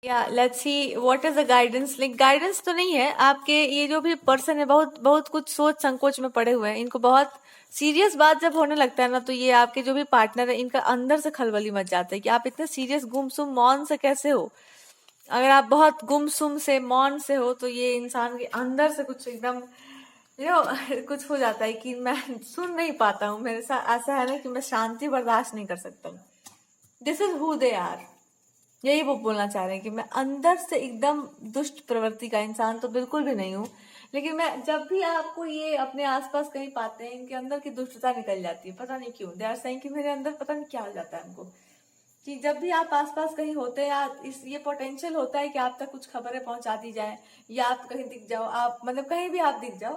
या let's see what is the guidance. Like guidance तो नहीं है, आपके ये जो भी पर्सन है बहुत बहुत कुछ सोच संकोच में पड़े हुए हैं। इनको बहुत सीरियस बात जब होने लगता है ना, तो ये आपके जो भी पार्टनर है इनका अंदर से खलबली मच जाता है कि आप इतने सीरियस गुमसुम मौन से कैसे हो। अगर आप बहुत गुमसुम से मौन से हो तो ये इंसान के अंदर से कुछ एकदम कुछ हो जाता है कि मैं सुन नहीं पाता हूँ। मेरे साथ ऐसा है ना कि मैं शांति बर्दाश्त नहीं कर सकता। This is who they are. यही वो बोलना चाह रहे हैं कि मैं अंदर से एकदम दुष्ट प्रवृत्ति का इंसान तो बिल्कुल भी नहीं हूँ, लेकिन मैं जब भी आपको ये अपने आसपास कहीं पाते हैं इनके अंदर की दुष्टता निकल जाती है। पता नहीं क्यों, दे आर सेइंग कि मेरे अंदर पता नहीं क्या हो जाता है हमको, कि जब भी आप आसपास कहीं होते हैं या इस ये पोटेंशियल होता है कि आप तक कुछ खबरें पहुंचा दी जाए, या आप कहीं दिख जाओ, आप मतलब कहीं भी आप दिख जाओ,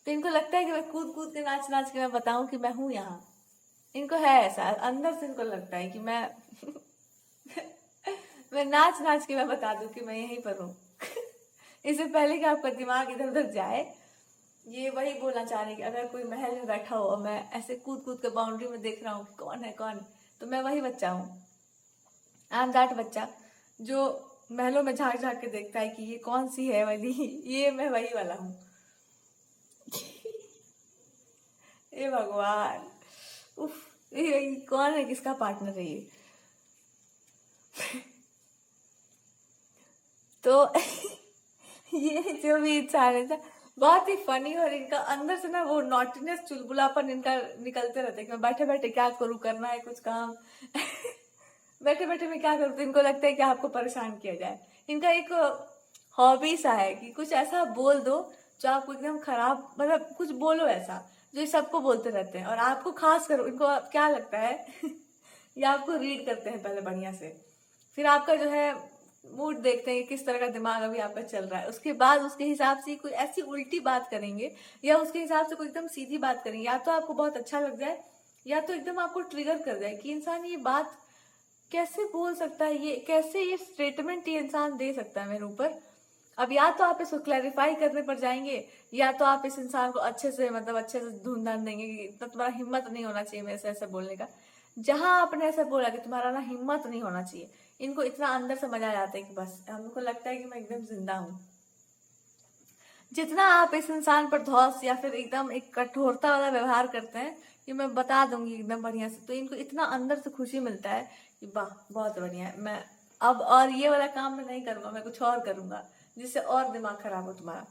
तो इनको लगता है कि मैं कूद कूद के नाच नाच के मैं बताऊं कि मैं हूं यहाँ। इनको है ऐसा अंदर से, इनको लगता है कि मैं नाच नाच के मैं बता दूं कि मैं यहीं पर हूँ। इससे पहले कि आपका दिमाग इधर उधर जाए, ये वही बोलना चाह रहे हैं कि अगर कोई महल में बैठा हो और मैं ऐसे कूद कूद के बाउंड्री में देख रहा हूँ कौन है कौन, तो मैं वही बच्चा हूँ। आई एम दैट बच्चा जो महलों में झांक झांक के देखता है कि ये कौन सी है वाली। ये मैं वही वाला हूँ। ए भगवान, उफ, ये कौन है, किसका पार्टनर है ये? तो ये जो भी इंसान है ना, बहुत ही फनी, और इनका अंदर से ना वो नॉटीनेस चुलबुलापन इनका निकलते रहता है कि मैं बैठे बैठे क्या करूँ, करना है कुछ काम। बैठे बैठे मैं क्या करूँ, तो इनको लगता है कि आपको परेशान किया जाए। इनका एक हॉबी सा है कि कुछ ऐसा बोल दो जो आपको एकदम खराब, मतलब कुछ बोलो ऐसा जो ये सबको बोलते रहते हैं, और आपको खास कर इनको क्या लगता है ये आपको रीड करते हैं पहले बढ़िया से, फिर आपका जो है मूड देखते हैं कि किस तरह का दिमाग अभी आपका चल रहा है, उसके बाद उसके हिसाब से कोई ऐसी उल्टी बात करेंगे या उसके हिसाब से कोई एकदम सीधी बात करेंगे, या तो आपको बहुत अच्छा लग जाए या तो एकदम आपको ट्रिगर कर जाए कि इंसान ये बात कैसे बोल सकता है, ये कैसे ये स्टेटमेंट ये इंसान दे सकता है मेरे ऊपर। अब या तो आप इसको क्लैरिफाई करने पर जाएंगे, या तो आप इस इंसान को अच्छे से मतलब अच्छे से धून धान देंगे कि इतना तुम्हारा हिम्मत नहीं होना चाहिए मेरे से ऐसे बोलने का। जहां आपने ऐसा बोला कि तुम्हारा ना हिम्मत नहीं होना चाहिए, इनको इतना अंदर से मजा आ जाता है कि बस हमको लगता है कि मैं एकदम जिंदा हूँ। जितना आप इस इंसान पर धौस या फिर एकदम एक कठोरता वाला व्यवहार करते हैं कि मैं बता दूंगी एकदम बढ़िया से, तो इनको इतना अंदर से खुशी मिलता है कि वाह बहुत बढ़िया है, मैं अब और ये वाला काम मैं नहीं करूंगा, मैं कुछ और करूंगा जिससे और दिमाग खराब हो तुम्हारा।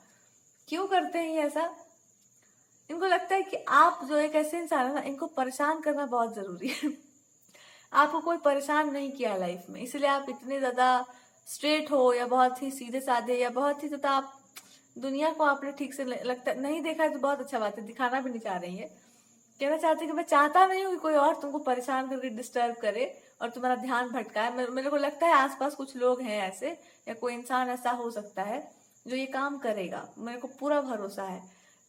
क्यों करते हैं ये ऐसा? इनको लगता है कि आप जो एक ऐसे इंसान है ना, इनको परेशान करना बहुत जरूरी है। आपको कोई परेशान नहीं किया लाइफ में, इसलिए आप इतने ज्यादा स्ट्रेट हो, या बहुत ही सीधे साधे, या बहुत ही ज्यादा आप दुनिया को आपने ठीक से लगता नहीं देखा है, तो बहुत अच्छा बात है, दिखाना भी नहीं चाह रही है। कहना चाहते हैं कि मैं चाहता नहीं हूँ कि कोई और तुमको परेशान करके डिस्टर्ब करे और तुम्हारा ध्यान भटकाए। मेरे को लगता है आसपास कुछ लोग हैं ऐसे, या कोई इंसान ऐसा हो सकता है जो ये काम करेगा, मेरे को पूरा भरोसा है।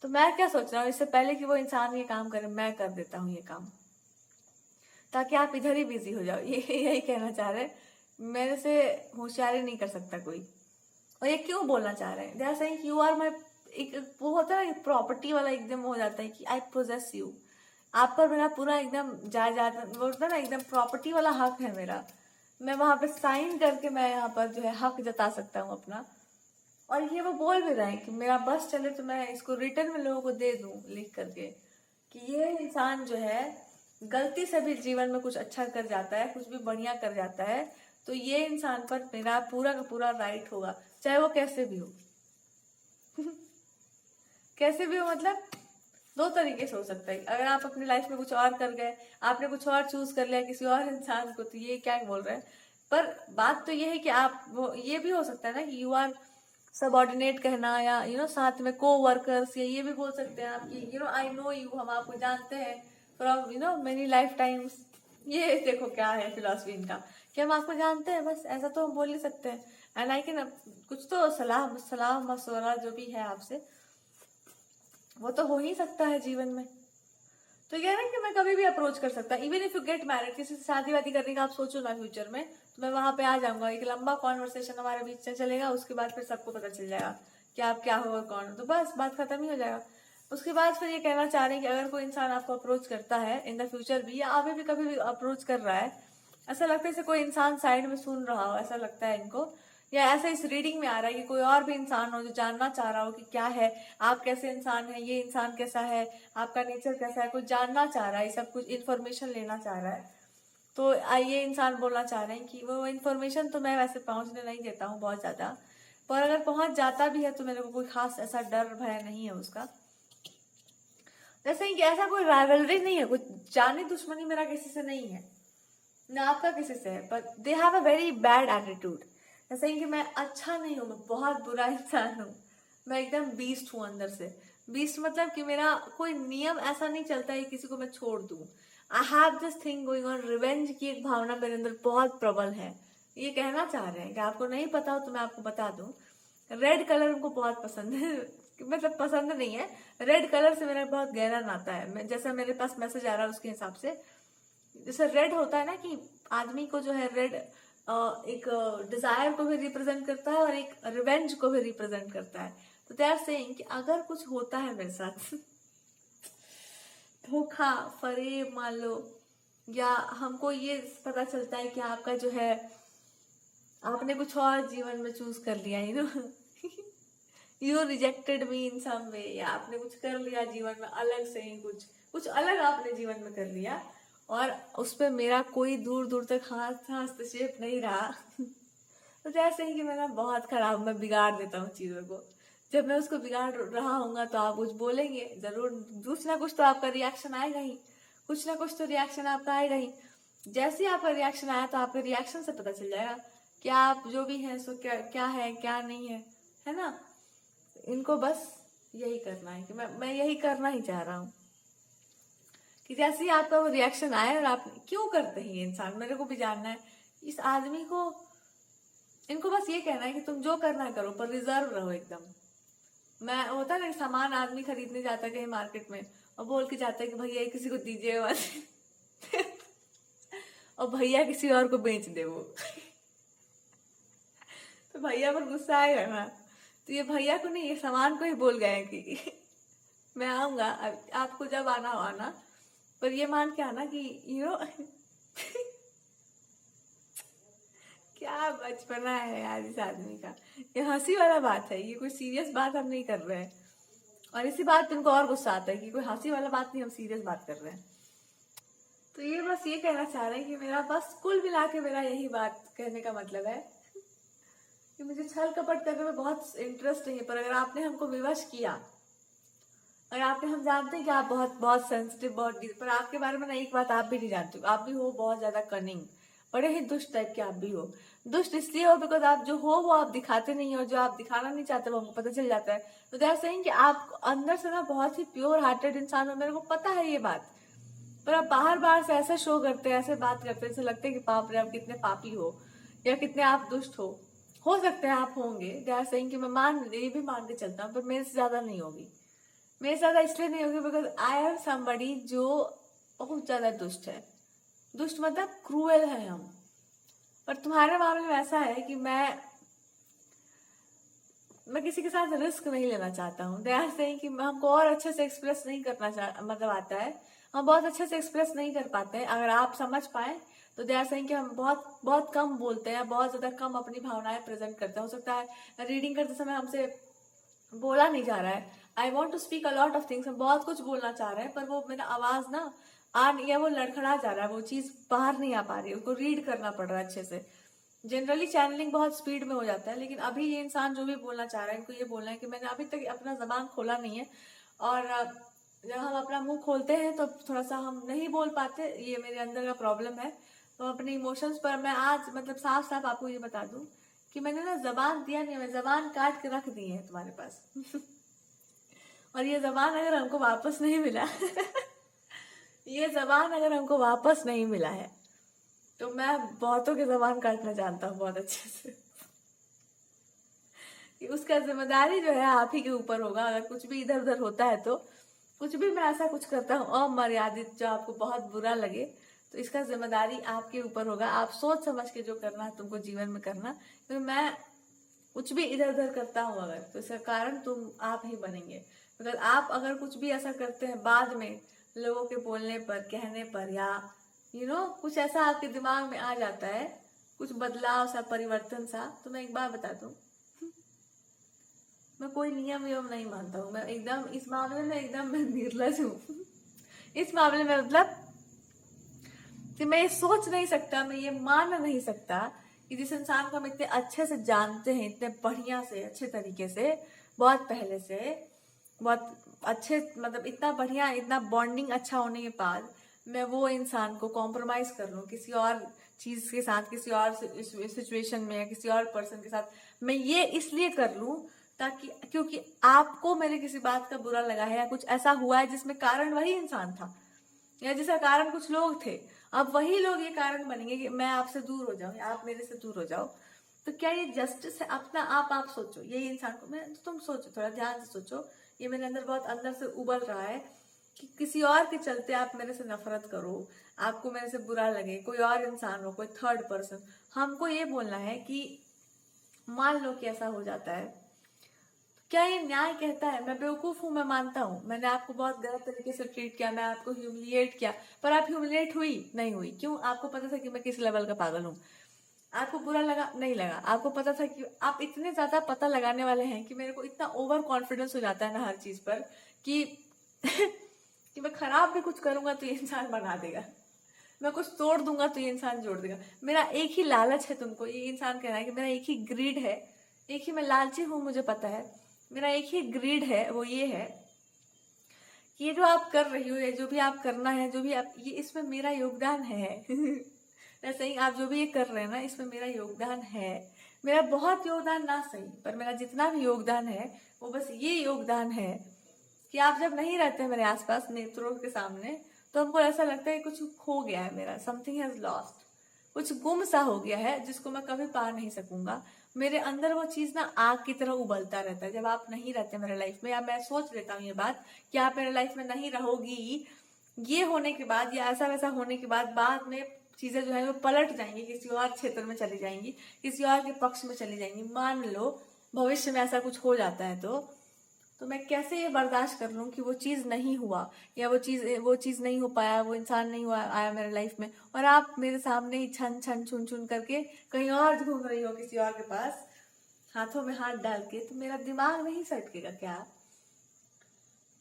तो मैं क्या सोच रहा हूँ, इससे पहले कि वो इंसान ये काम करे, मैं कर देता हूँ ये काम, ताकि आप इधर ही बिजी हो जाओ। ये यही कहना चाह रहे हैं। मेरे से होशियारी नहीं कर सकता कोई। और ये क्यों बोलना चाह रहे हैं, they are saying you are my, एक वो होता है प्रॉपर्टी वाला एकदम हो जाता है कि आई पोजेस यू, आप पर मेरा पूरा एकदम जायदाद, वो होता है ना एकदम प्रॉपर्टी वाला हक है मेरा। मैं वहां पे साइन करके मैं यहाँ पर जो है हक जता सकता हूँ अपना। और ये वो बोल भी रहे हैं कि मेरा बस चले तो मैं इसको रिटर्न में लोगों को दे दूं लिख करके, कि ये इंसान जो है गलती से भी जीवन में कुछ अच्छा कर जाता है, कुछ भी बढ़िया कर जाता है, तो ये इंसान पर मेरा पूरा का पूरा राइट होगा, चाहे वो कैसे भी हो। कैसे भी हो मतलब दो तरीके से हो सकता है। अगर आप अपनी लाइफ में कुछ और कर गए, आपने कुछ और चूज कर लिया किसी और इंसान को, तो ये क्या बोल रहे हैं। पर बात तो ये है कि आप वो ये भी हो सकता है ना कि यू आर सबऑर्डिनेट कहना, या साथ में को वर्कर्स, या ये भी बोल सकते हैं आप कि आई नो यू, हम आपको जानते हैं फ्रॉम मेनी लाइफ टाइम्स। ये देखो क्या है फिलॉसफी इनका, कि हम आपको जानते हैं, बस ऐसा तो हम बोल ही सकते हैं। एंड आई कैन कुछ तो सलाह सलाह मशवरा जो भी है आपसे, वो तो हो ही सकता है जीवन में। तो कह रहे हैं कि मैं कभी भी अप्रोच कर सकता, even if you get married, किसी से शादी वादी करने का आप सोचो ना फ्यूचर में, तो मैं वहां पे आ जाऊंगा, एक लंबा कॉन्वर्सेशन हमारे बीच में चलेगा, उसके बाद फिर सबको पता चल जाएगा कि आप क्या हो और कौन हो, तो बस बात खत्म ही हो जाएगा। उसके बाद फिर ये कहना चाह रहे हैं कि अगर कोई इंसान आपको अप्रोच करता है इन द फ्यूचर भी, या अभी भी कभी भी अप्रोच कर रहा है, ऐसा लगता है जैसे कोई इंसान साइड में सुन रहा हो, ऐसा लगता है इनको या ऐसा इस रीडिंग में आ रहा है कि कोई और भी इंसान हो जो जानना चाह रहा हो कि क्या है, आप कैसे इंसान है, ये इंसान कैसा है, आपका नेचर कैसा है, कोई जानना चाह रहा है, सब कुछ इन्फॉर्मेशन लेना चाह रहा है। तो ये इंसान बोलना चाह रहे हैं कि वो इन्फॉर्मेशन तो मैं वैसे पहुंचने नहीं देता हूँ बहुत ज्यादा, पर अगर पहुंच जाता भी है तो मेरे को कोई खास ऐसा डर भय नहीं है उसका। जैसे कि ऐसा कोई राइवलरी नहीं है, कुछ जानी दुश्मनी मेरा किसी से नहीं है, ना आपका किसी से है, पर they have a very bad attitude. जैसे कि मैं अच्छा नहीं हूँ, मैं बहुत बुरा इंसान हूँ, मैं एकदम बीस्ट हूँ अंदर से। बीस्ट मतलब कि मेरा कोई नियम ऐसा नहीं चलता है किसी को मैं छोड़ दूँ। आई have this thing going on, revenge की एक भावना मेरे अंदर बहुत प्रबल है। ये कहना चाह रहे हैं कि आपको नहीं पता हो तो मैं आपको बता दूं, रेड कलर उनको बहुत पसंद है। मतलब पसंद नहीं है, रेड कलर से मेरा बहुत गहरा नाता है। मैं जैसा मेरे पास मैसेज आ रहा है उसके हिसाब से, जैसे रेड होता है ना कि आदमी को जो है रेड एक डिजायर को भी रिप्रेजेंट करता है और एक रिवेंज को भी रिप्रेजेंट करता है। तो दे आर सेइंग कि अगर कुछ होता है मेरे साथ धोखा फरेब मान लो, या हमको ये पता चलता है कि आपका जो है आपने कुछ और जीवन में चूज कर लिया, यू रिजेक्टेड मी इन सम वे, या आपने कुछ कर लिया जीवन में अलग से ही, कुछ कुछ अलग आपने जीवन में कर लिया और उस पर मेरा कोई दूर दूर तक हस्तक्षेप नहीं रहा। तो जैसे ही कि मैं ना बहुत खराब, मैं बिगाड़ देता हूँ चीजों को। जब मैं उसको बिगाड़ रहा हूँ तो आप कुछ बोलेंगे जरूर, कुछ ना कुछ तो आपका रिएक्शन आएगा ही, कुछ ना कुछ तो रिएक्शन आपका आएगा ही। जैसे ही आपका रिएक्शन आया तो आपके रिएक्शन से पता चल जाएगा कि आप जो भी हैं सो क्या क्या है क्या नहीं है ना। इनको बस यही करना है कि मैं यही करना ही चाह रहा हूँ कि जैसे ही आपका वो रिएक्शन आए, और आप क्यों करते हैं ये इंसान, मेरे को भी जानना है इस आदमी को। इनको बस ये कहना है कि तुम जो करना है करो पर रिजर्व रहो एकदम। मैं होता है ना, सामान आदमी खरीदने जाता है कहीं मार्केट में और बोल के जाता है कि भैया किसी को दीजिए मत और भैया किसी और को बेच दे वो तो भैया पर गुस्सा आएगा ना। तो ये भैया को नहीं, ये सामान को ही बोल गए कि मैं आऊंगा, आपको जब आना हो आना, पर ये मान के आना कि क्या बचपना है यार इस आदमी का। ये हंसी वाला बात है, ये कोई सीरियस बात हम नहीं कर रहे हैं। और इसी बात पे इनको और गुस्सा आता है कि कोई हंसी वाला बात नहीं, हम सीरियस बात कर रहे हैं। तो ये बस ये कहना चाह रहे हैं कि मेरा बस कुल मिला के मेरा यही बात कहने का मतलब है कि मुझे छल कपट करने में बहुत इंटरेस्ट नहीं है, पर अगर आपने हमको विवश किया, और आपने, हम जानते हैं कि आप बहुत बहुत सेंसिटिव, बहुत डीप, पर आपके बारे में ना एक बात आप भी नहीं जानते हो, आप भी हो बहुत ज्यादा कनिंग, बड़े ही दुष्ट टाइप के आप भी हो। दुष्ट इसलिए हो बिकॉज आप जो हो वो आप दिखाते नहीं हो, जो आप दिखाना नहीं चाहते वो हमको पता चल जाता है। तो दे आर सेइंग कि आप अंदर से ना बहुत ही प्योर हार्टेड इंसान हो, मेरे को पता है ये बात, पर आप बाहर बाहर से ऐसे शो करते हैं, ऐसे बात करते हैं, ऐसे लगता है कि बाप रे आप कितने पापी हो या कितने आप दुष्ट हो सकते हैं आप होंगे। दे आर सेइंग कि मैं ये भी मान के चलता हूँ, पर मेरे से ज्यादा नहीं होगी। मेरे साथ इसलिए नहीं होगी बिकॉज आई एम समबडी जो बहुत ज्यादा दुष्ट है। दुष्ट मतलब क्रूएल है हम। पर तुम्हारे मामले में ऐसा है कि मैं किसी के साथ रिस्क नहीं लेना चाहता हूँ। दे आर सेइंग कि हमको और अच्छे से एक्सप्रेस नहीं करना मतलब आता है, हम बहुत अच्छे से एक्सप्रेस नहीं कर पाते हैं। अगर आप समझ पाए तो दे आर सेइंग कि हम बहुत बहुत कम बोलते हैं, बहुत ज्यादा कम अपनी भावनाएं प्रेजेंट करते हैं। हो सकता है रीडिंग करते समय हमसे बोला नहीं जा रहा है, I want to speak a lot of things, हम बहुत कुछ बोलना चाह रहे हैं, पर वो मेरा आवाज ना आ नहीं है, वो लड़खड़ा जा रहा है, वो चीज बाहर नहीं आ पा रही है, उसको रीड करना पड़ रहा है अच्छे से। जनरली चैनलिंग बहुत स्पीड में हो जाता है, लेकिन अभी ये इंसान जो भी बोलना चाह रहा है, इनको ये बोलना है कि मैंने अभी तक अपना जबान खोला नहीं है, और जब हम अपना मुंह खोलते हैं तो थोड़ा सा हम नहीं बोल पाते, ये मेरे अंदर का प्रॉब्लम है। तो अपने इमोशंस पर मैं आज मतलब साफ साफ आपको ये बता दूं कि मैंने ना जबान दिया नहीं, मैं जबान काट के रख दी है तुम्हारे पास और ये जबान अगर हमको वापस नहीं मिला ये जबान अगर हमको वापस नहीं मिला है तो मैं बहुतों की जबान काटना जानता हूँ बहुत अच्छे से कि उसका जिम्मेदारी जो है आप ही के ऊपर होगा। अगर कुछ भी इधर उधर होता है तो कुछ भी मैं ऐसा कुछ करता हूँ अमर्यादित जो आपको बहुत बुरा लगे, तो इसका जिम्मेदारी आपके ऊपर होगा। आप सोच समझ के जो करना है तुमको जीवन में करना, क्योंकि मैं कुछ भी इधर उधर करता हूँ अगर, तो इसका कारण तुम आप ही बनेंगे। मतलब आप अगर कुछ भी ऐसा करते हैं बाद में लोगों के बोलने पर कहने पर, या कुछ ऐसा आपके दिमाग में आ जाता है, कुछ बदलाव सा, परिवर्तन सा। तो मैं एक बात बता दूं, मैं कोई नियम वियम नहीं मानता हूँ। मैं एकदम इस मामले में एकदम मैं निर्लज हूँ। इस मामले में मतलब कि मैं ये सोच नहीं सकता, मैं ये मान नहीं सकता कि जिस इंसान को हम इतने अच्छे से जानते हैं, इतने बढ़िया से, अच्छे तरीके से, बहुत पहले से, बहुत अच्छे, मतलब इतना बढ़िया, इतना बॉन्डिंग अच्छा होने के बाद मैं वो इंसान को कॉम्प्रोमाइज कर लूं किसी और चीज के साथ, किसी और सिचुएशन में या किसी और पर्सन के साथ। मैं ये इसलिए कर लूं ताकि, क्योंकि आपको मेरे किसी बात का बुरा लगा है या कुछ ऐसा हुआ है जिसमें कारण वही इंसान था या जिसका कारण कुछ लोग थे। अब वही लोग ये कारण बनेंगे कि मैं आपसे दूर हो जाऊं या आप मेरे से दूर हो जाओ। तो क्या ये जस्टिस है? अपना आप सोचो। यही इंसान को मैं, तुम सोचो, थोड़ा ध्यान से सोचो। ये मेरे अंदर बहुत अंदर से उबल रहा है कि किसी और के चलते आप मेरे से नफरत करो, आपको मेरे से बुरा लगे, कोई और इंसान हो, कोई थर्ड पर्सन। हमको ये बोलना है कि मान लो कि ऐसा हो जाता है, क्या ये न्याय कहता है? मैं बेवकूफ हूं, मैं मानता हूं, मैंने आपको बहुत गलत तरीके से ट्रीट किया, मैं आपको ह्यूमिलिएट किया, पर आप ह्यूमिलिएट हुई नहीं हुई? क्यों? आपको पता था कि मैं किस लेवल का पागल हूँ। आपको बुरा लगा? नहीं लगा। आपको पता था कि आप इतने ज्यादा पता लगाने वाले हैं कि मेरे को इतना ओवर कॉन्फिडेंस हो जाता है ना हर चीज पर कि कि मैं खराब भी कुछ करूंगा तो ये इंसान बना देगा, मैं कुछ तोड़ दूंगा तो ये इंसान जोड़ देगा। मेरा एक ही लालच है तुमको, ये इंसान कह रहा है कि मेरा एक ही ग्रीड है, एक ही मैं लालची हूं, मुझे पता है। मेरा एक ही ग्रीड है, वो ये है कि ये जो आप कर रही हो, ये जो भी आप करना है, जो भी आप, ये इसमें मेरा योगदान है। ऐसे ही आप जो भी ये कर रहे हैं ना, इसमें मेरा योगदान है। मेरा बहुत योगदान ना सही, पर मेरा जितना भी योगदान है वो बस ये योगदान है कि आप जब नहीं रहते मेरे आसपास, नेत्रों के सामने, तो हमको ऐसा लगता है कि कुछ खो गया है मेरा, समथिंग हैज लॉस्ट, कुछ गुम सा हो गया है जिसको मैं कभी पा नहीं सकूंगा। मेरे अंदर वो चीज ना आग की तरह उबलता रहता है जब आप नहीं रहते मेरे लाइफ में, या मैं सोच लेता हूँ ये बात कि आप मेरे लाइफ में नहीं रहोगी। ये होने के बाद या ऐसा वैसा होने के बाद में चीजें जो है वो पलट जाएंगी, किसी और क्षेत्र में चली जाएंगी, किसी और के पक्ष में चली जाएंगी। मान लो भविष्य में ऐसा कुछ हो जाता है तो मैं कैसे ये बर्दाश्त कर लूं कि वो चीज नहीं हुआ, या वो चीज नहीं हो पाया, वो इंसान नहीं हुआ आया मेरे लाइफ में, और आप मेरे सामने ही छन छन छुन छुन करके कहीं और घूम रही हो किसी और के पास, हाथों में हाथ डाल के। तो मेरा दिमाग नहीं सटकेगा क्या?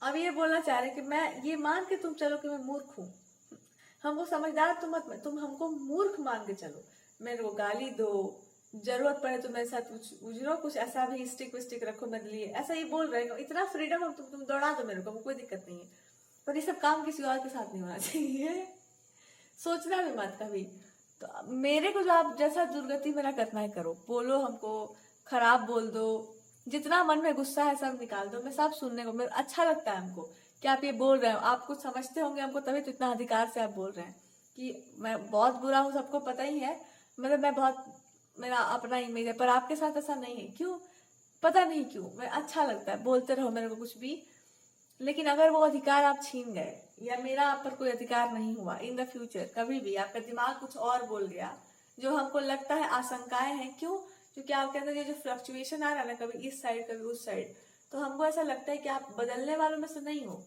अब ये बोलना चाह रहे कि मैं ये मान के तुम चलो कि मैं मूर्ख हूँ, हमको समझदार तो मत में, तुम हमको मूर्ख मान के चलो, मेरे को गाली दो, जरूरत पड़े तो मेरे साथ कुछ उजरो, कुछ ऐसा भी स्टिक विस्टिक रखो मेरे लिए, ऐसा ही बोल रहे हो, इतना फ्रीडम हम, तुम दौड़ा दो मेरे को, कोई दिक्कत नहीं है। पर ये सब काम किसी और के साथ नहीं होना चाहिए। सोचना भी मत कभी। तो मेरे को जो आप जैसा दुर्गति मेरा करना है करो, बोलो हमको, खराब बोल दो, जितना मन में गुस्सा है सब निकाल दो, मैं सब सुनने को, मेरा अच्छा लगता है हमको कि आप ये बोल रहे हो, आप कुछ समझते होंगे हमको, तभी तो इतना अधिकार से आप बोल रहे हैं कि मैं बहुत बुरा हूँ, सबको पता ही है, मतलब मैं बहुत, मेरा अपना इमेज है, पर आपके साथ ऐसा नहीं है। क्यों? पता नहीं क्यों, मैं अच्छा लगता है, बोलते रहो मेरे को कुछ भी। लेकिन अगर वो अधिकार आप छीन गए, या मेरा आप पर कोई अधिकार नहीं हुआ, इन द फ्यूचर कभी भी आपका दिमाग कुछ और बोल गया, जो हमको लगता है आशंकाएं हैं। क्यों? क्योंकि आपके अंदर ये जो फ्लक्चुएशन आ रहा है ना, कभी इस साइड कभी उस साइड, तो हमको ऐसा लगता है कि आप बदलने वालों में से नहीं हो।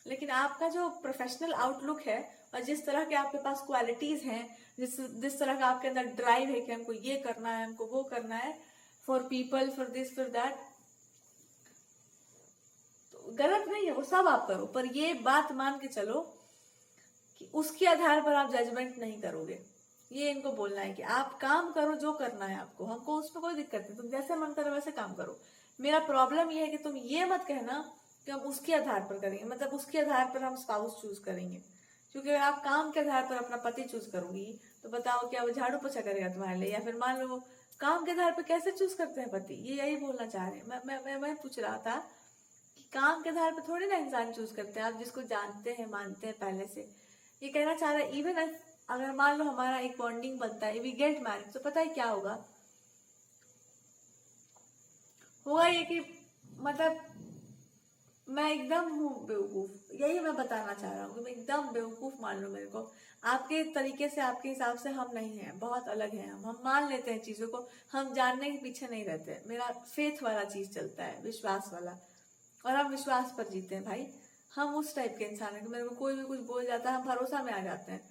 लेकिन आपका जो प्रोफेशनल आउटलुक है और जिस तरह के आपके पास क्वालिटीज हैं, जिस तरह का आपके अंदर ड्राइव है कि हमको ये करना है, हमको वो करना है, for people, for this, for that, तो गलत नहीं है, वो सब आप करो, पर ये बात मान के चलो कि उसके आधार पर आप जजमेंट नहीं करोगे। ये इनको बोलना है कि आप काम करो जो करना है आपको, हमको उसमें कोई दिक्कत नहीं, तुम जैसे मन करो वैसे काम करो। मेरा प्रॉब्लम ये है कि तुम ये मत कहना कि हम उसके आधार पर करेंगे, मतलब उसके आधार पर हम स्पाउस चूज करेंगे। क्योंकि अगर आप काम के आधार पर अपना पति चूज करोगी तो बताओ क्या वो झाड़ू पोछा करेगा तुम्हारे लिए? या फिर मान लो काम के आधार पर कैसे चूज करते हैं पति, ये यही बोलना चाह रहे हैं। मैं पूछ रहा था कि काम के आधार पर थोड़ी ना इंसान चूज करते हैं, आप जिसको जानते हैं, मानते हैं पहले से। ये कहना चाह रहा है इवन अगर मान लो हमारा एक बॉन्डिंग बनता है, वी गेट मैरिड, तो पता है क्या होगा? हुआ ये कि मतलब मैं एकदम हूँ बेवकूफ, यही मैं बताना चाह रहा हूँ कि मैं एकदम बेवकूफ मान लो मेरे को। आपके तरीके से, आपके हिसाब से हम नहीं हैं, बहुत अलग हैं हम मान लेते हैं चीजों को, हम जानने के पीछे नहीं रहते। मेरा फेथ वाला चीज चलता है, विश्वास वाला, और हम विश्वास पर जीते हैं भाई। हम उस टाइप के इंसान है कि मेरे को कोई भी कुछ बोल जाता है, हम भरोसा में आ जाते हैं।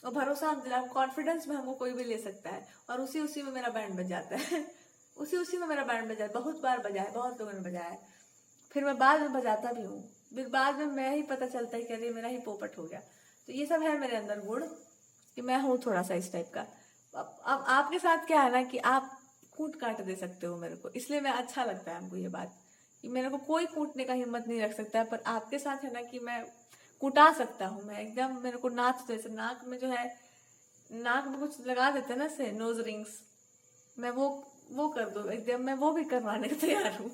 और भरोसा हम दिला, कॉन्फिडेंस में हमको कोई भी ले सकता है। और उसी उसी में मेरा बैंड बज जाता है उसी उसी में मेरा बैंड बजा, बहुत बार बजा है, बहुत लोगों ने बजाया है। फिर मैं बाद में बजाता भी हूँ, फिर बाद में मैं ही पता चलता है कि अरे मेरा ही पोपट हो गया। तो ये सब है मेरे अंदर गुण कि मैं हूँ थोड़ा सा इस टाइप का। अब आपके साथ क्या है ना कि आप कूट काट दे सकते हो मेरे को, इसलिए मैं अच्छा लगता है हमको ये बात कि मेरे को कोई कूटने का हिम्मत नहीं रख सकता है। पर आपके साथ है ना कि मैं कुटा सकता हूँ, मैं एकदम, मेरे को नाक जैसे नाक में जो है, नाक में कुछ लगा देते हैं ना से नोज रिंग्स, मैं वो कर दो एकदम, मैं वो भी करवाने को तैयार हूँ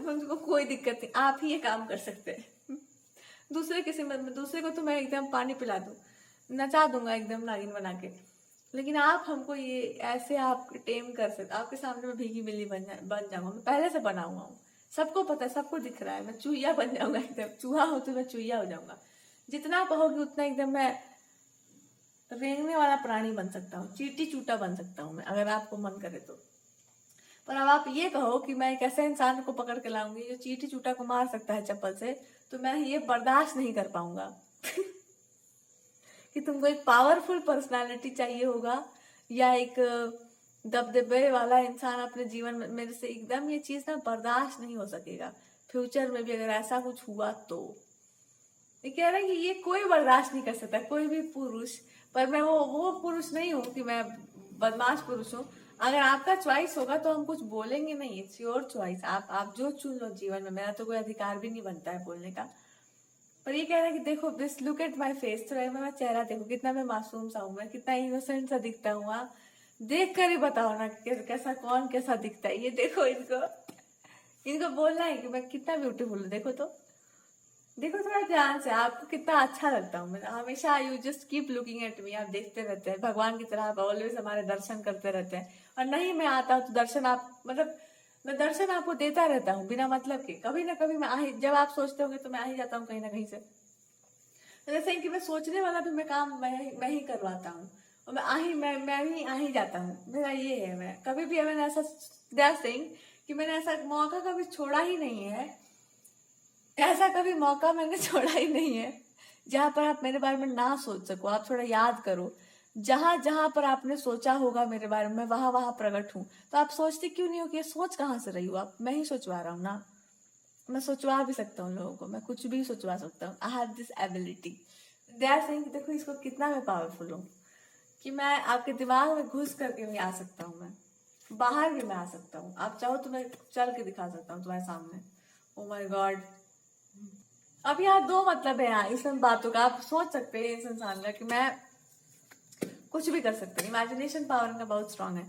मुझको कोई दिक्कत नहीं, आप ही ये काम कर सकते हैं दूसरे किसी में, दूसरे को तो मैं एकदम पानी पिला दूं, नचा दूंगा एकदम नागिन बना के, लेकिन आप हमको ये ऐसे आप टेम कर सकते, आपके सामने मैं भीगी बिल्ली बन जाऊंगा, मैं पहले से बना हुआ हूँ, सबको पता है, सबको दिख रहा है, मैं चूहिया बन जाऊंगा एकदम, चूहा हो तो मैं चूहिया हो जाऊंगा, जितना कहोगे उतना एकदम मैं रेंगने वाला प्राणी बन सकता हूँ, चींटी चूटा बन सकता हूँ मैं, अगर आपको मन करे तो। पर अब आप ये कहो कि मैं एक ऐसे इंसान को पकड़ के लाऊंगी जो चींटी चूटा को मार सकता है चप्पल से, तो मैं ये बर्दाश्त नहीं कर पाऊंगा कि तुमको एक पावरफुल पर्सनालिटी चाहिए होगा या एक दबदबे वाला इंसान अपने जीवन में, मेरे से एकदम ये चीज ना बर्दाश्त नहीं हो सकेगा। फ्यूचर में भी अगर ऐसा कुछ हुआ तो ये कह रहे हैं कि ये कोई बर्दाश्त नहीं कर सकता, कोई भी पुरुष। पर मैं वो पुरुष नहीं हूँ कि मैं बदमाश पुरुष हूँ। अगर आपका चॉइस होगा तो हम कुछ बोलेंगे नहीं, इट्स योर चॉइस, आप जो चुन लो जीवन में, मेरा तो कोई अधिकार भी नहीं बनता है बोलने का। पर ये कह रहा है कि देखो this, look at my face, तो मेरा चेहरा देखो, कितना मैं मासूम सा हूँ, मैं कितना इनोसेंट सा दिखता हूँ। देख कर ही बताओ ना कैसा, कौन कैसा दिखता है। ये देखो, इनको बोलना है कि मैं कितना ब्यूटीफुल हूँ, देखो तो, देखो थोड़ा ध्यान से, आपको कितना अच्छा लगता हूँ मैं हमेशा। You just keep looking at me, आप देखते रहते हैं भगवान की तरह, आप ऑलवेज हमारे दर्शन करते रहते हैं। और नहीं मैं आता हूँ तो दर्शन आप, मतलब मैं दर्शन आपको देता रहता हूँ बिना मतलब के, कभी ना कभी मैं जब आप सोचते होंगे तो मैं आ ही जाता हूँ कहीं ना कहीं से। तो जैसे कि मैं सोचने वाला भी मैं काम मैं ही करवाता हूँ, और मैं भी आ ही जाता हूँ, मेरा ये है। मैं कभी भी मैंने ऐसा सिंह कि मैंने ऐसा मौका कभी छोड़ा ही नहीं है, ऐसा कभी मौका मैंने छोड़ा ही नहीं है जहां पर आप मेरे बारे में ना सोच सको। आप थोड़ा याद करो, जहां जहां पर आपने सोचा होगा मेरे बारे में, वहां वहां प्रकट हूं। तो आप सोचते क्यों नहीं हो कि ये सोच कहाँ से रही हो आप, मैं ही सोचवा रहा हूँ ना। मैं सोचवा भी सकता हूँ लोगों को, मैं कुछ भी सोचवा सकता हूँ, I have this ability. They are saying देखो इसको कितना मैं पावरफुल हूँ कि मैं आपके दिमाग में घुस करके भी आ सकता हूँ, मैं बाहर भी मैं आ सकता हूँ। आप चाहो तो मैं चल के दिखा सकता हूँ तुम्हारे सामने। Oh my God. अब यहाँ दो मतलब है यहाँ इस बातों का, आप सोच सकते हैं इस इंसान का कि मैं कुछ भी कर सकते हैं। इमेजिनेशन पावर इनका बहुत स्ट्रांग है,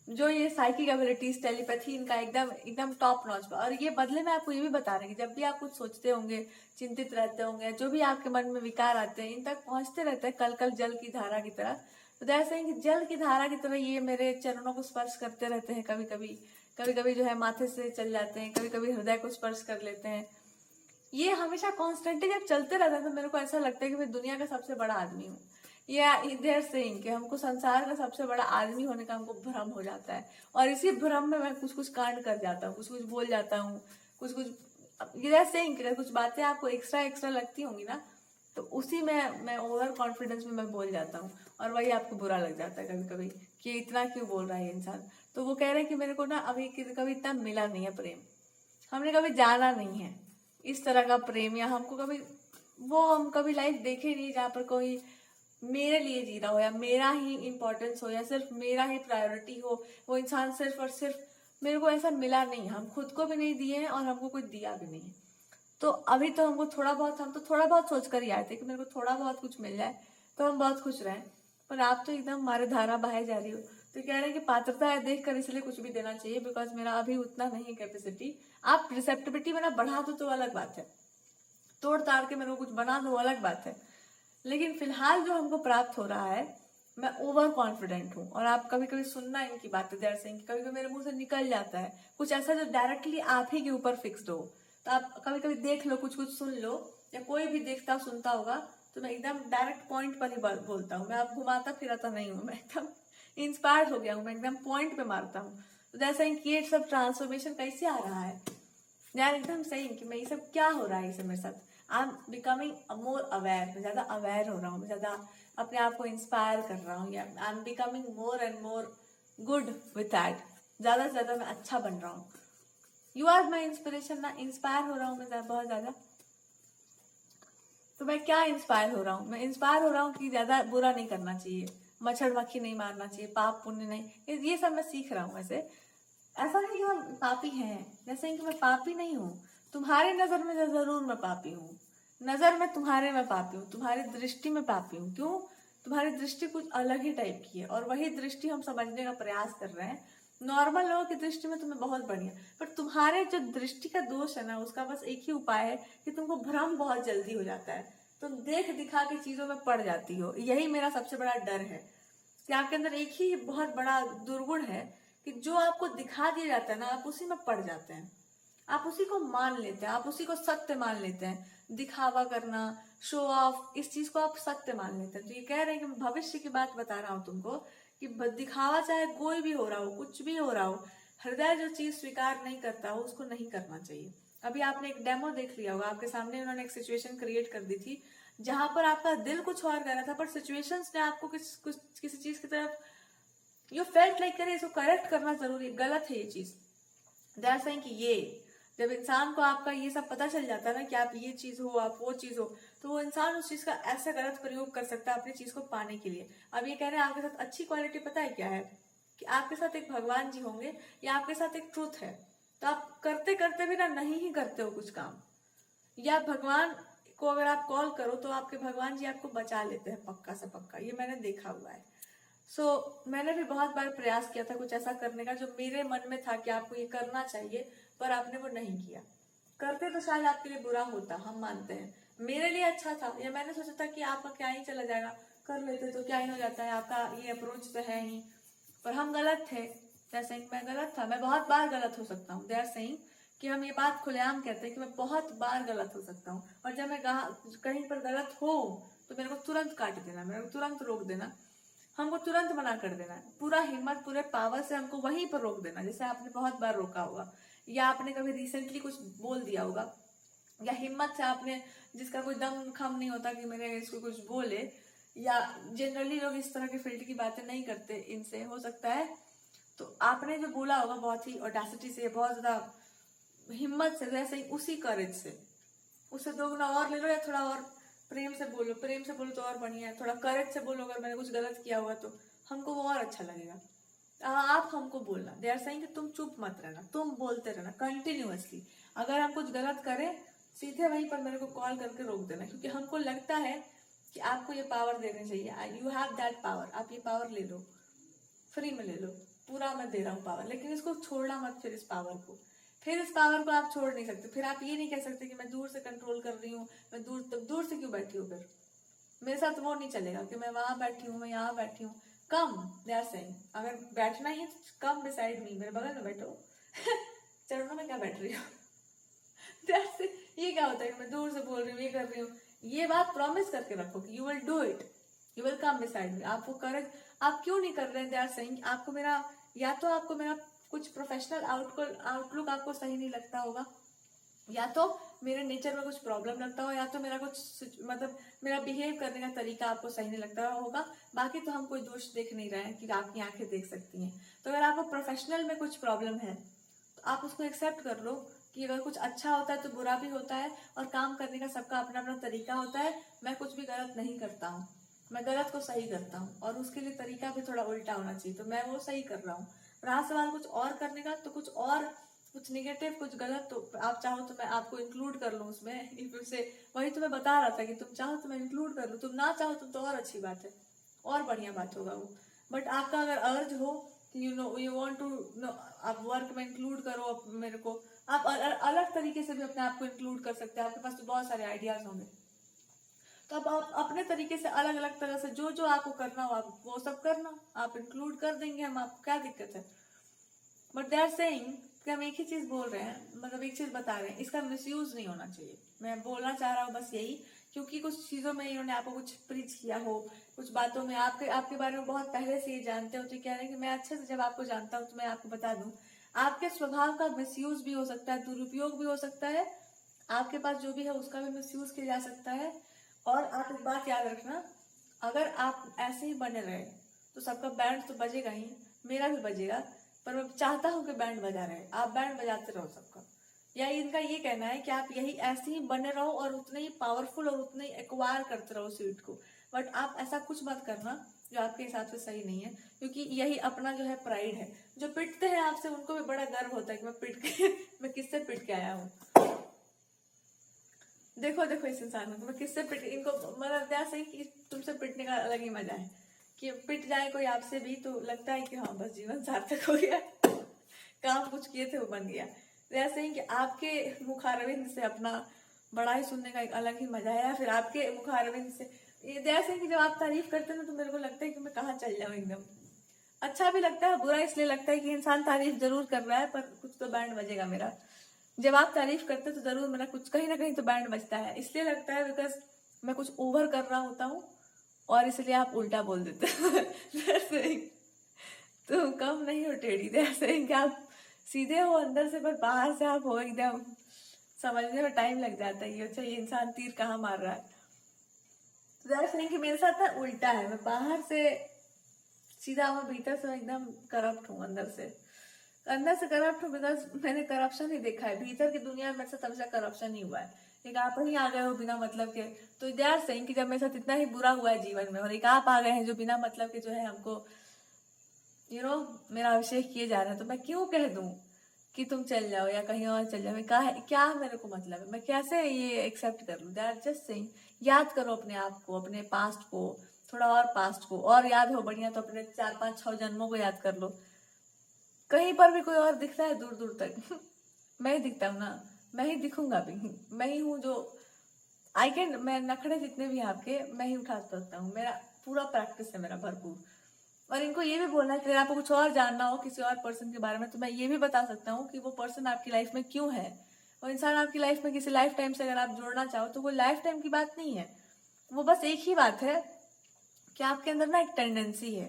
जो ये साइकिक एबिलिटीज, टेलीपैथी इनका एकदम एकदम टॉप नॉच पर। और ये बदले में आपको ये भी बता रहे हैं कि जब भी आप कुछ सोचते होंगे, चिंतित रहते होंगे, जो भी आपके मन में विकार आते हैं, इन तक पहुंचते रहते हैं कल कल जल की धारा की तरह। तो जैसे कि जल की धारा की तरह ये मेरे चरणों को स्पर्श करते रहते हैं, कभी कभी जो है माथे से चल जाते हैं, कभी कभी हृदय को स्पर्श कर लेते हैं। ये हमेशा कॉन्स्टेंटली जब चलते रहता है तो मेरे को ऐसा लगता है कि मैं दुनिया का सबसे बड़ा आदमी हूँ, या देयर सेइंग कि हमको संसार का सबसे बड़ा आदमी होने का हमको भ्रम हो जाता है। और इसी भ्रम में मैं कुछ कुछ कांड कर जाता हूँ, कुछ कुछ बोल जाता हूँ, कुछ कुछ देयर सेइंग कि अगर कुछ बातें आपको एक्स्ट्रा एक्स्ट्रा लगती होंगी ना, तो उसी में मैं ओवर कॉन्फिडेंस में मैं बोल जाता हूँ, और वही आपको बुरा लग जाता है कभी कभी कि इतना क्यों बोल रहा है इंसान। तो वो कह रहे हैं कि मेरे को ना अभी कभी इतना मिला नहीं है प्रेम, हमने कभी जाना नहीं है इस तरह का प्रेम, या हमको कभी हम कभी लाइफ देखे नहीं जहाँ पर कोई मेरे लिए जी रहा हो, या मेरा ही इम्पोर्टेंस हो, या सिर्फ मेरा ही प्रायोरिटी हो। वो इंसान सिर्फ और सिर्फ मेरे को ऐसा मिला नहीं, हम खुद को भी नहीं दिए हैं और हमको कुछ दिया भी नहीं। तो अभी तो हमको थोड़ा बहुत, हम तो थोड़ा बहुत सोच कर ही आए थे कि मेरे को थोड़ा बहुत कुछ मिल जाए तो हम बहुत खुश रहें। पर आप तो एकदम हमारे धारा बहाए जा रही हो। तो कह रहे हैं कि पात्रता है देख कर इसलिए कुछ भी देना चाहिए, बिकॉज मेरा अभी उतना नहीं कैपेसिटी। आप रिसेप्टिबिलिटी में ना बढ़ा दो तो अलग बात है, तोड़ ताड़ के मेरे को कुछ बना दो अलग बात है, लेकिन फिलहाल जो हमको प्राप्त हो रहा है, मैं ओवर कॉन्फिडेंट हूँ। और आप कभी कभी सुनना इनकी बातें, देयर सेइंग कभी कभी मेरे मुंह से निकल जाता है कुछ ऐसा जो डायरेक्टली आप ही के ऊपर फिक्स्ड हो। तो आप कभी कभी देख लो, कुछ कुछ सुन लो, या कोई भी देखता सुनता होगा, तो मैं एकदम डायरेक्ट पॉइंट पर ही बोलता हूँ। मैं आप घुमाता फिराता नहीं हूँ, मैं एकदम इंस्पायर्ड हो गया हूँ, मैं एकदम पॉइंट पे मारता हूँ। तो जैसा कि ये सब ट्रांसफॉर्मेशन कैसे आ रहा है यार, एकदम सही कि मैं ये सब क्या हो रहा है ये सब मेरे साथ। I am becoming more aware, मैं ज़्यादा अवेयर हो रहा हूँ, मैं ज़्यादा अपने आप को इंस्पायर कर रहा हूँ, या I am becoming more and more good with that, ज़्यादा से ज़्यादा मैं अच्छा बन रहा हूँ। यू आर माई इंस्पिरेशन ना, इंस्पायर हो रहा हूँ मैं बहुत ज़्यादा। तो मैं क्या इंस्पायर हो रहा हूँ, मैं इंस्पायर हो रहा हूँ कि ज़्यादा बुरा नहीं करना चाहिए, मच्छर मक्खी नहीं मारना चाहिए, पाप पुण्य नहीं, ये सब मैं सीख रहा हूँ। ऐसा नहीं कि हम पापी हैं, जैसे कि मैं पापी नहीं हूँ, तुम्हारे नजर में जरूर मैं पापी हूँ, नजर में तुम्हारे में पापी हूँ, तुम्हारी दृष्टि में पापी हूँ। क्यों? तुम्हारी दृष्टि कुछ अलग ही टाइप की है, और वही दृष्टि हम समझने का प्रयास कर रहे हैं। नॉर्मल लोगों की दृष्टि में तुम्हें बहुत बढ़िया, पर तुम्हारे जो दृष्टि का दोष है ना, उसका बस एक ही उपाय है कि तुमको भ्रम बहुत जल्दी हो जाता है, तुम देख दिखा के चीजों में पड़ जाती हो। यही मेरा सबसे बड़ा डर है कि आपके अंदर एक ही बहुत बड़ा दुर्गुण है कि जो आपको दिखा दिया जाता है ना, आप उसी में पड़ जाते हैं, आप उसी को मान लेते हैं, आप उसी को सत्य मान लेते हैं। दिखावा करना, शो ऑफ, इस चीज को आप सत्य मान लेते हैं। तो ये कह रहे हैं कि मैं भविष्य की बात बता रहा हूँ तुमको कि दिखावा चाहे कोई भी हो रहा हो, कुछ भी हो रहा हो, हृदय जो चीज स्वीकार नहीं करता हो उसको नहीं करना चाहिए। अभी आपने एक डेमो देख लिया होगा, आपके सामने उन्होंने एक सिचुएशन क्रिएट कर दी थी जहां पर आपका दिल कुछ और कह रहा था, पर सिचुएशंस ने आपको किसी चीज की तरफ यू फेल्ट लाइक करे, इसको करेक्ट करना जरूरी है, गलत है ये चीज। दे आर सेइंग कि ये, जब इंसान को आपका ये सब पता चल जाता है ना कि आप ये चीज हो, आप वो चीज हो, तो वो इंसान उस चीज का ऐसा गलत प्रयोग कर सकता है अपनी चीज को पाने के लिए। अब ये कह रहे हैं आपके साथ अच्छी क्वालिटी पता है क्या है, कि आपके साथ एक भगवान जी होंगे या आपके साथ एक ट्रूथ है, तो आप करते करते भी ना नहीं ही करते हो कुछ काम, या भगवान को अगर आप कॉल करो तो आपके भगवान जी आपको बचा लेते हैं पक्का से पक्का, ये मैंने देखा हुआ है। मैंने भी बहुत बार प्रयास किया था कुछ ऐसा करने का जो मेरे मन में था कि आपको ये करना चाहिए, पर आपने वो नहीं किया। करते तो शायद आपके लिए बुरा होता, हम मानते हैं, मेरे लिए अच्छा था, या मैंने सोचा था कि आपका क्या ही चला जाएगा, कर लेते तो क्या ही हो जाता है, आपका ये अप्रोच तो है ही। पर हम गलत थे, जैसे मैं गलत था, मैं बहुत बार गलत हो सकता हूँ। दे आर सेइंग कि हम ये बात खुलेआम कहते हैं कि मैं बहुत बार गलत हो सकता हूँ, और जब मैं कहीं पर गलत हो तो मेरे को तुरंत काट देना, मेरे को तुरंत रोक देना, हमको तुरंत मना कर देना, पूरा हिम्मत पूरे पावर से हमको वहीं पर रोक देना, जैसे आपने बहुत बार रोका होगा, या आपने कभी रिसेंटली कुछ बोल दिया होगा, या हिम्मत से आपने, जिसका कोई दम खम नहीं होता कि मेरे इसको कुछ बोले, या जनरली लोग इस तरह के फील्ड की बातें नहीं करते, इनसे हो सकता है, तो आपने जो बोला होगा बहुत ही ऑडेसिटी से, बहुत ज्यादा हिम्मत से, जैसे ही उसी करेज से, उससे दोगुना और ले लो, या थोड़ा और प्रेम से बोलो, प्रेम से बोलो तो और बढ़िया है, थोड़ा करेज से बोलो, अगर मैंने कुछ गलत किया हुआ तो हमको वो और अच्छा लगेगा। आप हमको बोलना, दे आर सेइंग कि तुम चुप मत रहना, तुम बोलते रहना कंटिन्यूअसली, अगर हम कुछ गलत करें सीधे वहीं पर मेरे को कॉल करके रोक देना, क्योंकि हमको लगता है कि आपको ये पावर देनी चाहिए, यू हैव दैट पावर, आप ये पावर ले लो, फ्री में ले लो, पूरा मैं दे रहा हूँ पावर, लेकिन इसको छोड़ना मत, फिर इस पावर को आप छोड़ नहीं सकते, फिर आप ये नहीं कह सकते कि मैं दूर से कंट्रोल कर रही हूँ, मैं दूर से क्यों बैठी हूँ, फिर मेरे साथ वो नहीं चलेगा कि मैं वहां बैठी हूँ, मैं यहाँ बैठी हूँ, कम, दे आर सेइंग अगर बैठना ही है तो कम बिसाइड मी, मेरे बगल में बैठो चरणों में क्या बैठ रही हो ये क्या होता है कि मैं दूर से बोल रही हूँ, ये कर रही हूँ, ये बात प्रॉमिस करके रखो कि you will do it, you will come beside me, आप वो करेज, आप क्यों नहीं कर रहे हैं, दे आर सेइंग आपको मेरा, या तो आपको मेरा कुछ प्रोफेशनल आउटलुक आपको सही नहीं लगता होगा, या तो मेरे नेचर में कुछ प्रॉब्लम लगता हो, या तो मेरा कुछ मतलब मेरा बिहेव करने का तरीका आपको सही नहीं लगता होगा, बाकी तो हम कोई दोष देख नहीं रहे हैं कि आपकी आंखें देख सकती हैं। तो अगर आपको प्रोफेशनल में कुछ प्रॉब्लम है तो आप उसको एक्सेप्ट कर लो कि अगर कुछ अच्छा होता है तो बुरा भी होता है, और काम करने का सबका अपना अपना तरीका होता है, मैं कुछ भी गलत नहीं करता हूँ, मैं गलत को सही करता हूँ, और उसके लिए तरीका भी थोड़ा उल्टा होना चाहिए, तो मैं वो सही कर रहा हूँ। रहा सवाल कुछ और करने का, तो कुछ और, कुछ निगेटिव कुछ गलत, तो आप चाहो तो मैं आपको इंक्लूड कर लूँ उसमें, फिर से वही तो मैं बता रहा था कि तुम चाहो तो मैं इंक्लूड कर लूँ, तुम ना चाहो तो और अच्छी बात है, और बढ़िया बात होगा वो। बट आपका अगर अर्ज हो कि यू वांट टू नो, आप वर्क में इंक्लूड करो मेरे को, आप अलग तरीके से भी अपने आप को इंक्लूड कर सकते हैं, आपके पास तो बहुत सारे आइडियाज होंगे, तो आप अपने तरीके से अलग अलग तरह से जो जो आपको करना हो आप वो सब करना, आप इंक्लूड कर देंगे हम, आपको क्या दिक्कत है। बट दे आर सेइंग कि हम एक ही चीज बोल रहे हैं, मतलब एक चीज बता रहे हैं, इसका मिसयूज नहीं होना चाहिए, मैं बोलना चाह रहा हूँ बस यही, क्योंकि कुछ चीजों में इन्होंने आपको कुछ प्रीच किया हो, कुछ बातों में आपके बारे में बहुत पहले से ये जानते हो, तो कह रहे हैं कि मैं अच्छे से जब आपको जानता हूँ तो मैं आपको बता दूं, आपके स्वभाव का मिसयूज भी हो सकता है, दुरुपयोग भी हो सकता है, आपके पास जो भी है उसका भी मिसयूज किया जा सकता है। और आप एक बात याद रखना, अगर आप ऐसे ही बने रहे तो सबका बैंड तो बजेगा ही, मेरा भी बजेगा, पर मैं चाहता हूँ कि बैंड बजा रहे, आप बैंड बजाते रहो सबका। या इनका ये कहना है कि आप यही ऐसे ही बने रहो और उतने ही पावरफुल और उतने ही एक्वायर करते रहो सीट को, बट आप ऐसा कुछ मत करना जो आपके हिसाब से सही नहीं है, क्योंकि यही अपना जो है प्राइड है। जो पिटते हैं आपसे उनको भी बड़ा गर्व होता है कि मैं पिट के मैं किससे पिट के आया हूँ। देखो देखो इस इंसान को मैं किससे पिट, इनको मतलब क्या सही कि तुमसे पिटने का अलग ही मजा है कि पिट जाए कोई आपसे भी तो लगता है कि हाँ बस जीवन सार्थक हो गया, काम कुछ किए थे वो बन गया। जैसे ही कि आपके मुखारविंद से अपना बड़ाई सुनने का एक अलग ही मजा है, या फिर आपके मुखारविंद से जैसे कि जब आप तारीफ करते हैं तो मेरे को लगता है कि मैं कहाँ चल जाऊँ एकदम। अच्छा भी लगता है, बुरा इसलिए लगता है कि इंसान तारीफ जरूर कर रहा है पर कुछ तो बैंड बजेगा मेरा। जब आप तारीफ करते तो जरूर मेरा कुछ कहीं ना कहीं तो बैंड बजता है, इसलिए लगता है बिकॉज मैं कुछ ओवर कर रहा होता हूँ और इसलिए आप उल्टा बोल देते हैं। तुम कम नहीं हो टेढ़ी, जैसे कि आप सीधे हो अंदर से पर बाहर से आप हो एकदम, समझने में टाइम लग जाता है अच्छा ये इंसान तीर कहाँ मार रहा है। तो जैसे कि मेरे साथ ना उल्टा है, मैं बाहर से सीधा हूँ, भीतर से एकदम करप्ट हूँ, अंदर से करप्ट हूँ बिकॉज मैंने करप्शन ही देखा है। भीतर की दुनिया में मेरे साथ हमेशा करप्शन ही हुआ है। एक आप ही आ गए हो बिना मतलब के, तो दे आर सेइंग कि जब मेरे साथ इतना ही बुरा हुआ है जीवन में और एक आप आ गए हैं जो बिना मतलब के जो है हमको मेरा अभिषेक किए जा रहे हैं, तो मैं क्यों कह दूं कि तुम चल जाओ या कहीं और चल जाओ। क्या मेरे को मतलब है, मैं कैसे ये एक्सेप्ट कर लूं। दे आर जस्ट सेइंग याद करो अपने आप को, अपने पास्ट को, थोड़ा और पास्ट को, और याद हो बढ़िया तो अपने 4 5 6 जन्मों को याद कर लो। कहीं पर भी कोई और दिखता है दूर दूर तक मैं ही दिखता हूँ ना, मैं ही दिखूंगा भी, मैं ही हूँ जो आई कैन, मैं नखड़े जितने भी आपके मैं ही उठा सकता हूँ, मेरा पूरा प्रैक्टिस है मेरा भरपूर। और इनको ये भी बोलना है कि अगर आपको कुछ और जानना हो किसी और पर्सन के बारे में तो मैं ये भी बता सकता हूँ कि वो पर्सन आपकी लाइफ में क्यों है। और इंसान आपकी लाइफ में किसी लाइफ टाइम से अगर आप जोड़ना चाहो तो वो लाइफ टाइम की बात नहीं है, वो बस एक ही बात है कि आपके अंदर ना एक टेंडेंसी है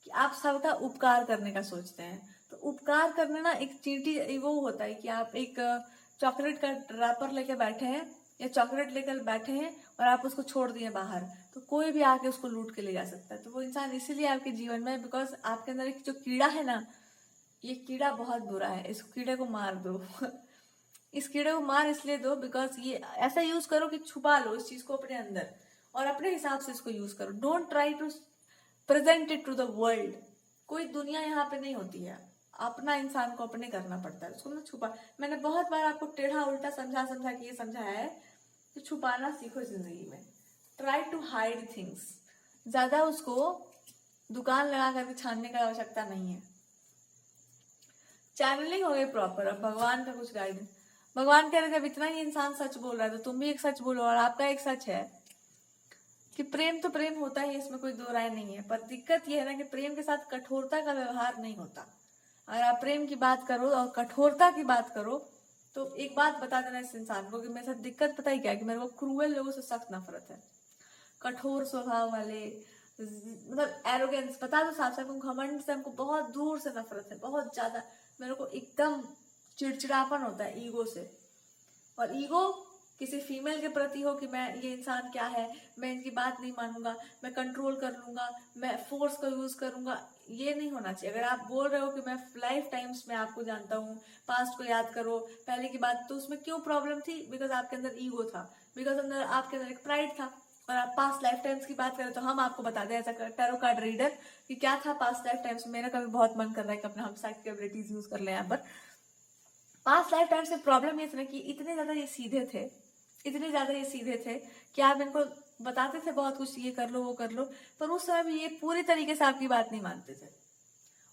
कि आप सबका उपकार करने का सोचते हैं। तो उपकार करने ना एक चींटी वो होता है कि आप एक चॉकलेट का रैपर लेके बैठे हैं या चॉकलेट लेकर बैठे हैं और आप उसको छोड़ दिए बाहर, तो कोई भी आके उसको लूट के ले जा सकता है। तो वो इंसान इसीलिए आपके जीवन में बिकॉज आपके अंदर एक जो कीड़ा है ना, ये कीड़ा बहुत बुरा है, इस कीड़े को मार दो। इस कीड़े को मार इसलिए दो बिकॉज ये ऐसा यूज करो कि छुपा लो इस चीज को अपने अंदर और अपने हिसाब से इसको यूज करो। Don't try to present it to the world. कोई दुनिया यहाँ पे नहीं होती है, अपना इंसान को अपने करना पड़ता है, उसको ना छुपा। मैंने बहुत बार आपको टेढ़ा उल्टा समझा समझा के ये समझाया है कि छुपाना सीखो जिंदगी में। ट्राई टू हाइड थिंग्स, ज्यादा उसको दुकान लगा करके छानने का आवश्यकता नहीं है। चैनलिंग हो गई प्रॉपर, अब भगवान का कुछ गाइडेंस। भगवान कह रहे जब इतना ही इंसान सच बोल रहा है तो तुम भी एक सच बोलो, और आपका एक सच है कि प्रेम तो प्रेम होता ही, इसमें कोई दो राय नहीं है। पर दिक्कत यह है ना कि प्रेम के साथ कठोरता का व्यवहार नहीं होता। अगर आप प्रेम की बात करो और कठोरता की बात करो तो एक बात बता देना इस इंसान को कि मेरे साथ दिक्कत पता ही क्या है कि मेरे को क्रूएल लोगों से सख्त नफरत है। कठोर स्वभाव वाले, मतलब एरोगेंस, बता दो साफ साफ, घमंड से हमको बहुत दूर से नफरत है, बहुत ज्यादा। मेरे को एकदम चिड़चिड़ापन होता है ईगो से। और ईगो किसी फीमेल के प्रति हो कि मैं ये इंसान क्या है, मैं इनकी बात नहीं मानूंगा, मैं कंट्रोल कर लूंगा, मैं फोर्स का यूज करूंगा, ये नहीं होना चाहिए। अगर आप बोल रहे हो कि मैं लाइफ टाइम्स में आपको जानता हूँ, पास्ट को याद करो, पहले की बात, तो उसमें क्यों प्रॉब्लम थी? बिकॉज आपके अंदर ईगो था, बिकॉज अंदर आपके अंदर एक प्राइड था। और आप पास्ट लाइफ टाइम्स की बात करें तो हम आपको बता दें as a tarot card reader कि क्या था पास्ट लाइफ टाइम्स में। मेरा कभी बहुत मन कर रहा है कि अपना हम साइड एबिलिटीज यूज कर ले यहाँ पर। पास्ट लाइफ टाइम से प्रॉब्लम ये था कि इतने ज्यादा ये सीधे थे, इतने ज्यादा ये सीधे थे कि आप इनको बताते थे बहुत कुछ, ये कर लो वो कर लो, पर उस समय भी ये पूरी तरीके से आपकी बात नहीं मानते थे।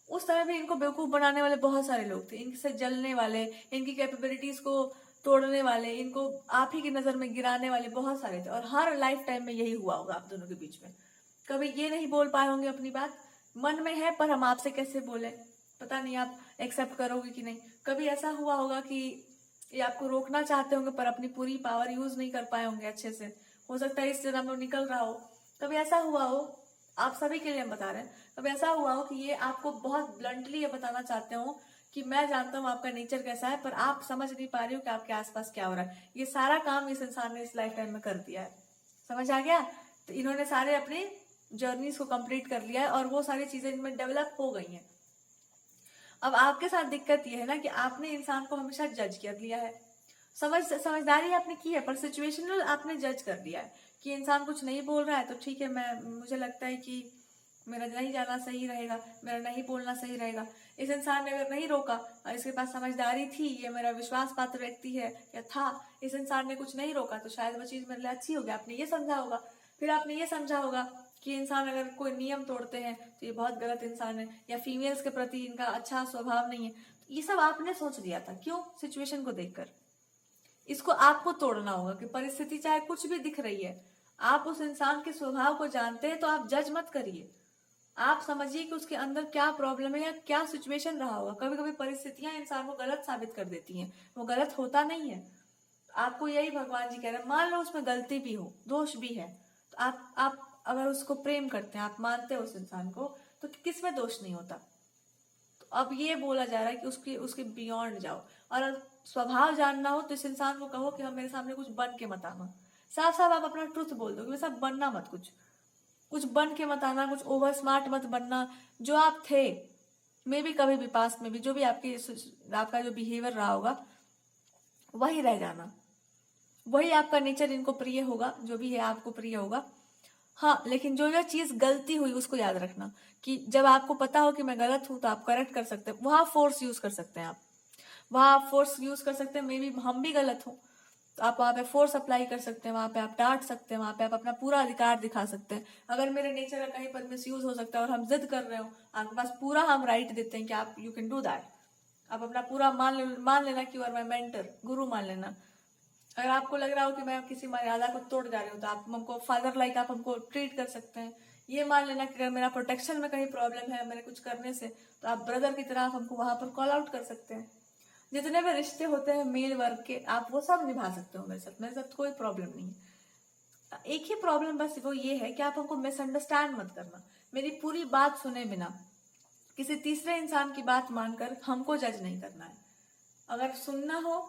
उस समय भी इनको बेवकूफ बनाने वाले बहुत सारे लोग थे, इनसे जलने वाले, इनकी कैपेबिलिटीज को तोड़ने वाले, इनको आप ही की नजर में गिराने वाले बहुत सारे थे। और हर लाइफ टाइम में यही हुआ होगा आप दोनों के बीच में। कभी ये नहीं बोल पाए होंगे अपनी बात, मन में है पर हम आपसे कैसे बोले, पता नहीं आप एक्सेप्ट करोगे कि नहीं। कभी ऐसा हुआ होगा कि ये आपको रोकना चाहते होंगे पर अपनी पूरी पावर यूज नहीं कर पाए होंगे अच्छे से, हो सकता है इस जन्म में निकल रहा हो। कभी ऐसा हुआ हो, आप सभी के लिए हम बता रहे हैं, कभी ऐसा हुआ हो कि ये आपको बहुत ब्लंटली ये बताना चाहते हो कि मैं जानता हूँ आपका नेचर कैसा है, पर आप समझ नहीं पा रही हो कि आपके आसपास क्या हो रहा है। ये सारा काम इस इंसान ने इस लाइफ टाइम में कर दिया है। समझ आ गया? तो इन्होंने सारे अपने जर्नीज को कंप्लीट कर लिया है और वो सारी चीजें इनमें डेवलप हो गई हैं। अब आपके साथ दिक्कत ये है ना कि आपने इंसान को हमेशा जज कर लिया है। समझदारी आपने की है, पर सिचुएशनल आपने जज कर दिया है कि इंसान कुछ नहीं बोल रहा है तो ठीक है, मुझे लगता है कि मेरा नहीं जाना सही रहेगा, मेरा नहीं बोलना सही रहेगा। इस इंसान ने अगर नहीं रोका और इसके पास समझदारी थी, ये मेरा विश्वास पात्र व्यक्ति है या था, इस इंसान ने कुछ नहीं रोका तो शायद वो चीज मेरे लिए अच्छी होगी। आपने ये समझा होगा। फिर आपने ये समझा होगा कि इंसान अगर कोई नियम तोड़ते हैं तो ये बहुत गलत इंसान है, या फीमेल्स के प्रति इनका अच्छा स्वभाव नहीं है। तो ये सब आपने सोच लिया था। क्यों? सिचुएशन को देखकर। इसको आपको तोड़ना होगा कि परिस्थिति चाहे कुछ भी दिख रही है, आप उस इंसान के स्वभाव को जानते हैं तो आप जज मत करिए। आप समझिए कि उसके अंदर क्या प्रॉब्लम है या क्या सिचुएशन रहा होगा। कभी कभी परिस्थितियां इंसान को गलत साबित कर देती हैं, वो गलत होता नहीं है। आपको यही भगवान जी कह रहे हैं, मान लो उसमें गलती भी हो, दोष भी है, तो आप अगर उसको प्रेम करते हैं, आप मानते हो उस इंसान को, तो किसमें दोष नहीं होता। तो अब ये बोला जा रहा है कि उसके उसके बियॉन्ड जाओ, और स्वभाव जानना हो तो इस इंसान को कहो कि हम मेरे सामने कुछ बन के मत आना। साफ साफ आप अपना ट्रुथ बोल दो कि वैसा बनना मत, कुछ बन के मत आना, कुछ ओवर स्मार्ट मत बनना। जो आप थे, मे भी कभी भी पास्ट में भी जो भी आपका जो बिहेवियर रहा होगा वही रह जाना। वही आपका नेचर इनको प्रिय होगा, जो भी है आपको प्रिय होगा। हाँ, लेकिन जो जो चीज गलती हुई उसको याद रखना कि जब आपको पता हो कि मैं गलत हूं तो आप करेक्ट कर सकते हैं। वहां फोर्स यूज कर सकते हैं, आप वहां फोर्स यूज कर सकते हैं। मे बी हम भी गलत हो तो आप वहां पे फोर्स अप्लाई कर सकते हैं, वहां पे आप डांट सकते हैं, वहां पे आप अपना पूरा अधिकार दिखा सकते हैं। अगर मेरे नेचर का कहीं पर मिस यूज हो सकता है और हम जिद कर रहे हो, आपके पास पूरा हम राइट देते हैं कि आप यू कैन डू दैट। आप अपना पूरा मान लेना कि यू आर माई मेंटर, गुरु मान लेना। अगर आपको लग रहा हो कि मैं किसी मर्यादा को तोड़ जा रही हूँ तो आप हमको फादर लाइक आप हमको ट्रीट कर सकते हैं। ये मान लेना कि अगर मेरा प्रोटेक्शन में कहीं प्रॉब्लम है मेरे कुछ करने से, तो आप ब्रदर की तरह आप हमको वहां पर कॉल आउट कर सकते हैं। जितने भी रिश्ते होते हैं मेल वर्ग के, आप वो सब निभा सकते हो मेरे साथ कोई प्रॉब्लम नहीं है। एक ही प्रॉब्लम बस वो ये है कि आप हमको मिसअंडरस्टैंड मत करना। मेरी पूरी बात सुने बिना किसी तीसरे इंसान की बात मानकर हमको जज नहीं करना है। अगर सुनना हो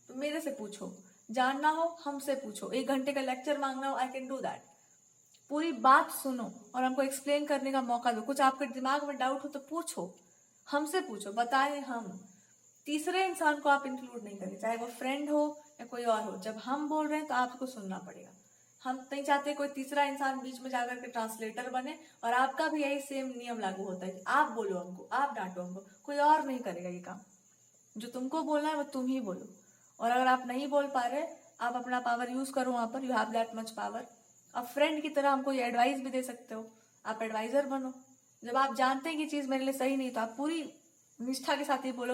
तो मेरे से पूछो, जानना हो हमसे पूछो, 1 घंटे का लेक्चर मांगना हो, आई कैन डू दैट। पूरी बात सुनो और हमको एक्सप्लेन करने का मौका दो। कुछ आपके दिमाग में डाउट हो तो पूछो, हमसे पूछो, बताएं हम। तीसरे इंसान को आप इंक्लूड नहीं करें, चाहे वो फ्रेंड हो या कोई और हो। जब हम बोल रहे हैं तो आपको सुनना पड़ेगा। हम नहीं चाहते कोई तीसरा इंसान बीच में जाकर के ट्रांसलेटर बने, और आपका भी यही सेम नियम लागू होता है कि आप बोलो हमको, आप डांटो हमको, कोई और नहीं करेगा ये काम। जो तुमको बोलना है वो तुम ही बोलो। और अगर आप नहीं बोल पा रहे, आप अपना पावर यूज करो वहां पर, you have that much power. आप फ्रेंड की तरह हमको ये एडवाइस भी दे सकते हो, आप एडवाइजर बनो। जब आप जानते हैं कि चीज मेरे लिए सही नहीं, तो आप पूरी निष्ठा के साथ ये बोलो